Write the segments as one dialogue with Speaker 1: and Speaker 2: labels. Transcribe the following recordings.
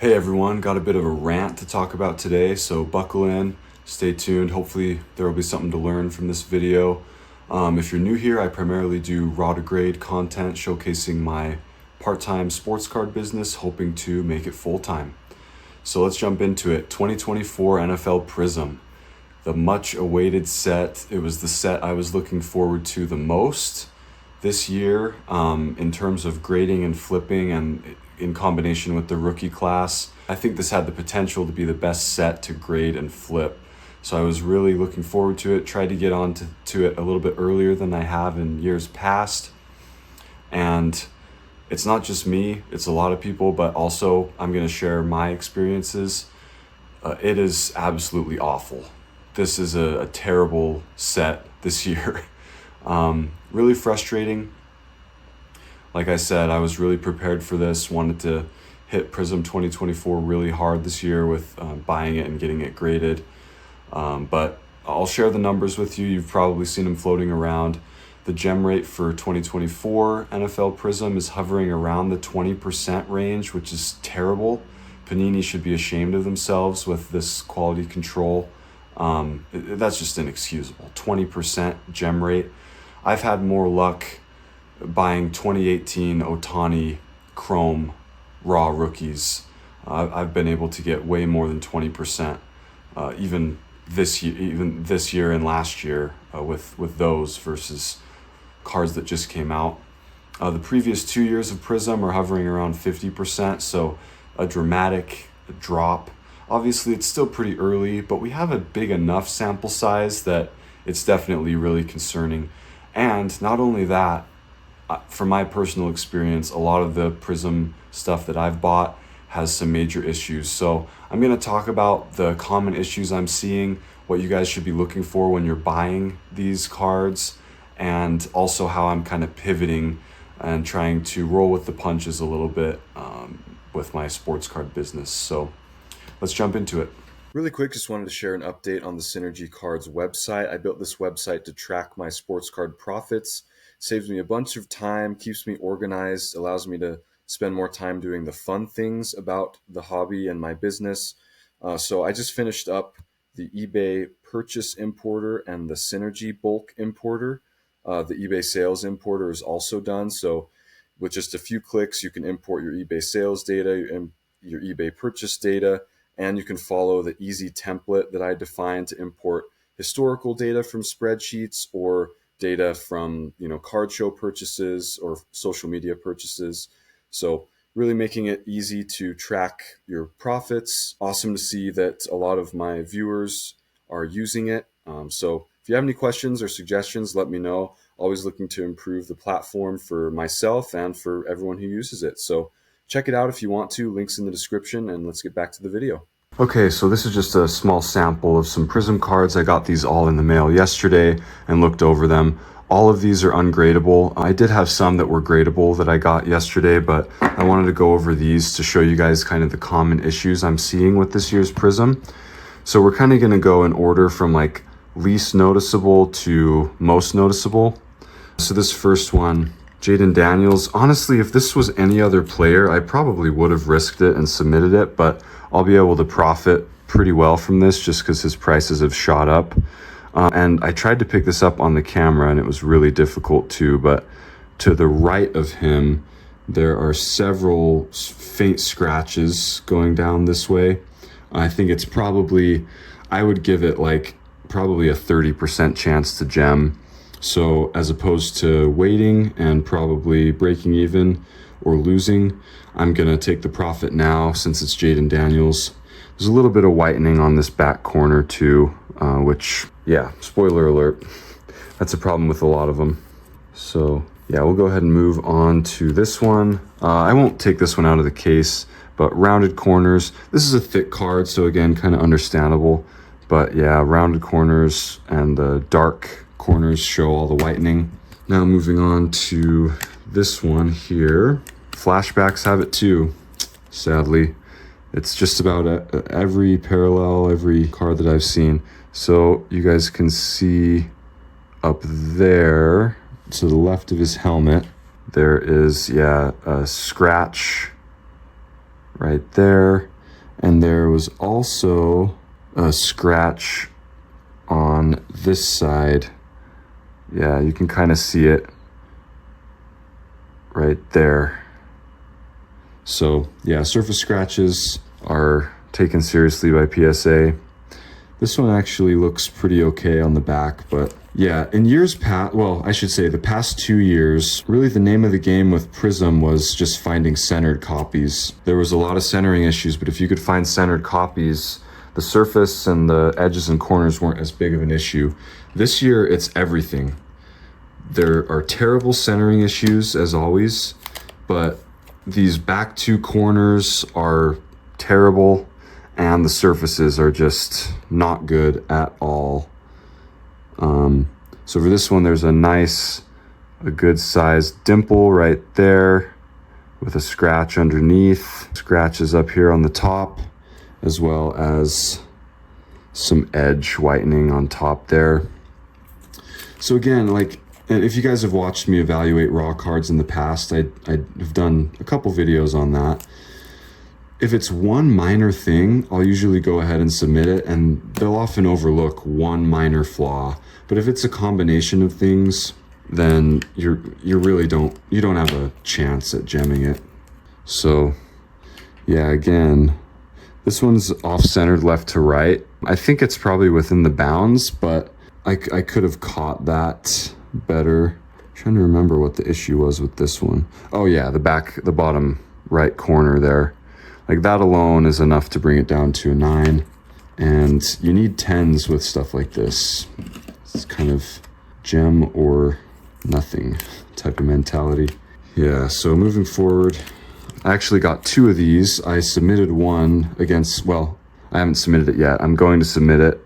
Speaker 1: Hey everyone, got a bit of a rant to talk about today, so buckle in, stay tuned. Hopefully there will be something to learn from this video. If you're new here, I primarily do raw to grade content showcasing my part-time sports card business, hoping to make it full-time. So let's jump into it. 2024 NFL Prizm, the much awaited set. It was the set I was looking forward to the most this year, in terms of grading and flipping, and in combination with the rookie class. I think this had the potential to be the best set to grade and flip. So I was really looking forward to it, tried to get on to it a little bit earlier than I have in years past. And it's not just me, it's a lot of people, but also I'm going to share my experiences. It is absolutely awful. This is a terrible set this year. Really frustrating. Like I said, I was really prepared for this, wanted to hit Prizm 2024 really hard this year with buying it and getting it graded. But I'll share the numbers with you. You've probably seen them floating around. The gem rate for 2024 NFL Prizm is hovering around the 20% range, which is terrible. Panini should be ashamed of themselves with this quality control. That's just inexcusable. 20% gem rate. I've had more luck buying 2018 Otani Chrome raw rookies. I've been able to get way more than 20%, even this year and last year, with those versus cards that just came out. The previous 2 years of Prizm are hovering around 50%, so a dramatic drop. Obviously, it's still pretty early, but we have a big enough sample size that it's definitely really concerning. And not only that, from my personal experience, a lot of the Prizm stuff that I've bought has some major issues. So I'm going to talk about the common issues I'm seeing, what you guys should be looking for when you're buying these cards, and also how I'm kind of pivoting and trying to roll with the punches a little bit with my sports card business. So let's jump into it. Really quick, just wanted to share an update on the Synergy Cards website. I built this website to track my sports card profits. Saves me a bunch of time, keeps me organized, allows me to spend more time doing the fun things about the hobby and my business. So I just finished up the eBay purchase importer and the Synergy bulk importer. The eBay sales importer is also done. So with just a few clicks, you can import your eBay sales data and your eBay purchase data, and you can follow the easy template that I defined to import historical data from spreadsheets or data from card show purchases or social media purchases. So really making it easy to track your profits. Awesome to see that a lot of my viewers are using it. So if you have any questions or suggestions, let me know. Always looking to improve the platform for myself and for everyone who uses it. So check it out if you want to. Links in the description, and let's get back to the video. Okay, so this is just a small sample of some Prizm cards. I got these all in the mail yesterday and looked over them. All of these are ungradable. I did have some that were gradable that I got yesterday, but I wanted to go over these to show you guys kind of the common issues I'm seeing with this year's Prizm. So we're kind of going to go in order from like least noticeable to most noticeable. So this first one, Jaden Daniels. Honestly, if this was any other player, I probably would have risked it and submitted it, but I'll be able to profit pretty well from this just because his prices have shot up. And I tried to pick this up on the camera and it was really difficult too, but to the right of him, there are several faint scratches going down this way. I think it's probably, I would give it like probably a 30% chance to gem. So as opposed to waiting and probably breaking even or losing, I'm going to take the profit now since it's Jaden Daniels. There's a little bit of whitening on this back corner too, which, yeah, spoiler alert, that's a problem with a lot of them. So yeah, we'll go ahead and move on to this one. I won't take this one out of the case, but rounded corners. This is a thick card, so again, kind of understandable. But yeah, rounded corners and the dark corners show all the whitening. Now moving on to this one here. Flashbacks have it too, sadly. It's just about every parallel, every card that I've seen. So you guys can see up there to the left of his helmet, there is, yeah, a scratch right there. And there was also a scratch on this side. Yeah, you can kind of see it right there. So yeah, surface scratches are taken seriously by PSA. This one actually looks pretty okay on the back, but yeah, in years past, well, I should say the past 2 years, really the name of the game with Prizm was just finding centered copies. There was a lot of centering issues, but if you could find centered copies, the surface and the edges and corners weren't as big of an issue. This year, it's everything. There are terrible centering issues, as always, but these back 2 corners are terrible, and the surfaces are just not good at all. So for this one, there's a good sized dimple right there with a scratch underneath, scratches up here on the top, as well as some edge whitening on top there. So again, like, and if you guys have watched me evaluate raw cards in the past, I've done a couple videos on that. If it's one minor thing, I'll usually go ahead and submit it, and they'll often overlook one minor flaw. But if it's a combination of things, then you don't have a chance at gemming it. So yeah, again, this one's off-centered left to right. I think it's probably within the bounds, but I could have caught that better. I'm trying to remember what the issue was with this one. Oh yeah, the bottom right corner there. Like that alone is enough to bring it down to a 9. And you need 10s with stuff like this. It's kind of gem or nothing type of mentality. Yeah, so moving forward, I actually got 2 of these. I submitted one against, well, I haven't submitted it yet. I'm going to submit it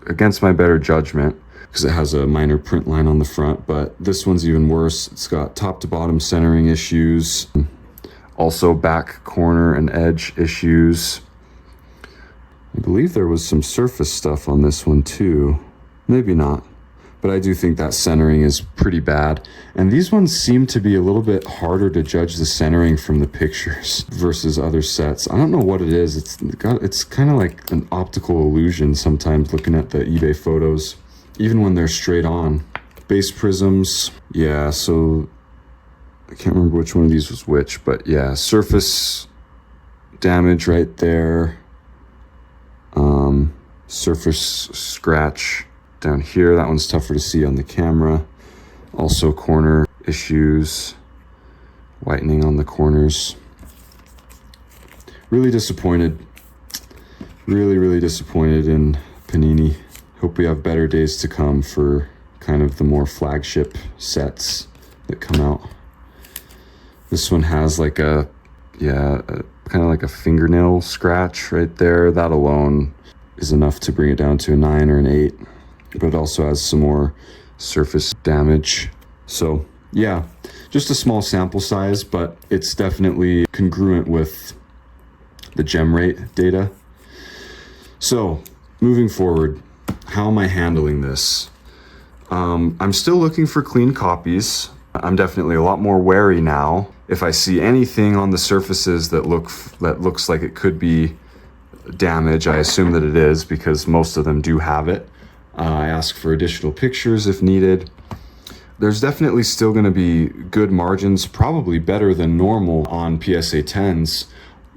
Speaker 1: against my better judgment because it has a minor print line on the front, but this one's even worse. It's got top to bottom centering issues. Also back corner and edge issues. I believe there was some surface stuff on this one too. Maybe not, but I do think that centering is pretty bad. And these ones seem to be a little bit harder to judge the centering from the pictures versus other sets. I don't know what it is. It's kind of like an optical illusion sometimes looking at the eBay photos, even when they're straight on. Base prisms, yeah, so I can't remember which one of these was which, but yeah, surface damage right there. Surface scratch down here. That one's tougher to see on the camera. Also corner issues, whitening on the corners. Really disappointed. Really disappointed in Panini. Hope we have better days to come for kind of the more flagship sets that come out. This one has like kind of like a fingernail scratch right there. That alone is enough to bring it down to a 9 or an 8, but it also has some more surface damage. So yeah, just a small sample size, but it's definitely congruent with the gem rate data. So moving forward, how am I handling this? I'm still looking for clean copies. I'm definitely a lot more wary now. If I see anything on the surfaces that looks like it could be damage, I assume that it is because most of them do have it. I ask for additional pictures if needed. There's definitely still going to be good margins, probably better than normal on PSA 10s.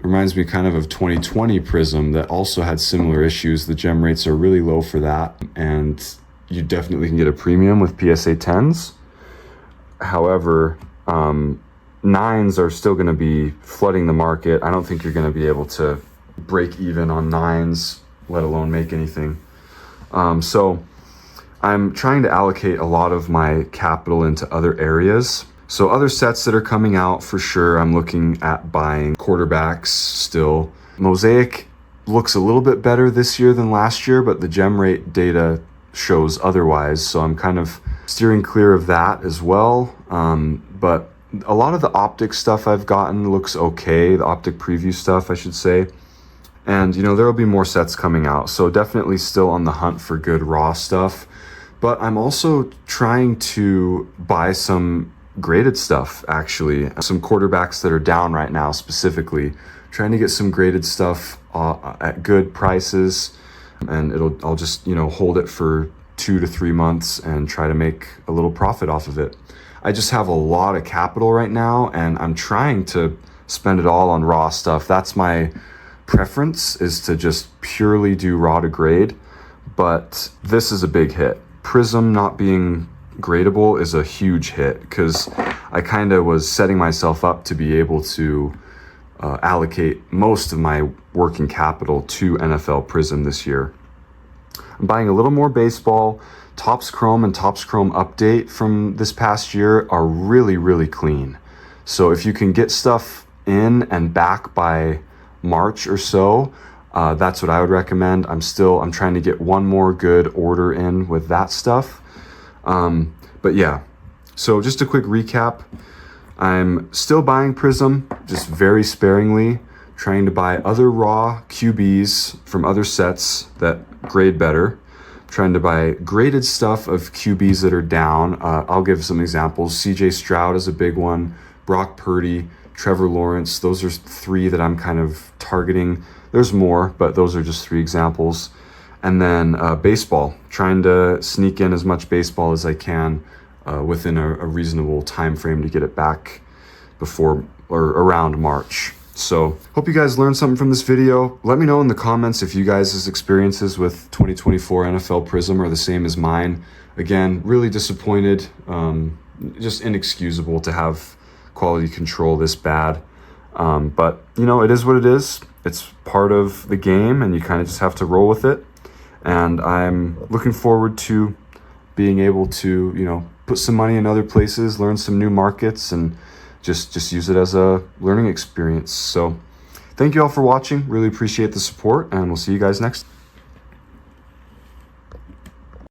Speaker 1: Reminds me kind of 2020 Prizm that also had similar issues. The gem rates are really low for that, and you definitely can get a premium with PSA 10s. However, 9s are still going to be flooding the market. I don't think you're going to be able to break even on 9s, let alone make anything. So I'm trying to allocate a lot of my capital into other areas. So other sets that are coming out, for sure, I'm looking at buying quarterbacks still. Mosaic looks a little bit better this year than last year, but the gem rate data shows otherwise. So I'm kind of steering clear of that as well. But a lot of the optic stuff I've gotten looks okay. The optic preview stuff, I should say. And, you know, there will be more sets coming out. So definitely still on the hunt for good raw stuff. But I'm also trying to buy some graded stuff, actually. Some quarterbacks that are down right now specifically. trying to get some graded stuff at good prices, and I'll just, hold it for 2 to 3 months and try to make a little profit off of it. I just have a lot of capital right now, and I'm trying to spend it all on raw stuff. That's my preference, is to just purely do raw to grade, but this is a big hit. Prizm not being gradable is a huge hit, because I kind of was setting myself up to be able to allocate most of my working capital to NFL Prizm this year. I'm buying a little more baseball. Topps Chrome and Topps Chrome Update from this past year are really, really clean. So if you can get stuff in and back by March or so, that's what I would recommend. I'm trying to get one more good order in with that stuff. But yeah, so just a quick recap. I'm still buying Prizm, just very sparingly, trying to buy other raw QBs from other sets that grade better. Trying to buy graded stuff of QBs that are down. I'll give some examples. CJ Stroud is a big one. Brock Purdy, Trevor Lawrence. Those are 3 that I'm kind of targeting. There's more, but those are just 3 examples. And then baseball, trying to sneak in as much baseball as I can within a reasonable time frame to get it back before or around March. So hope you guys learned something from this video. Let me know in the comments if you guys' experiences with 2024 NFL Prizm are the same as mine. Again, really disappointed. Just inexcusable to have quality control this bad. But it is what it is. It's part of the game, and you kind of just have to roll with it. And I'm looking forward to being able to, put some money in other places, learn some new markets, and just use it as a learning experience. So thank you all for watching. Really appreciate the support, and we'll see you guys next time.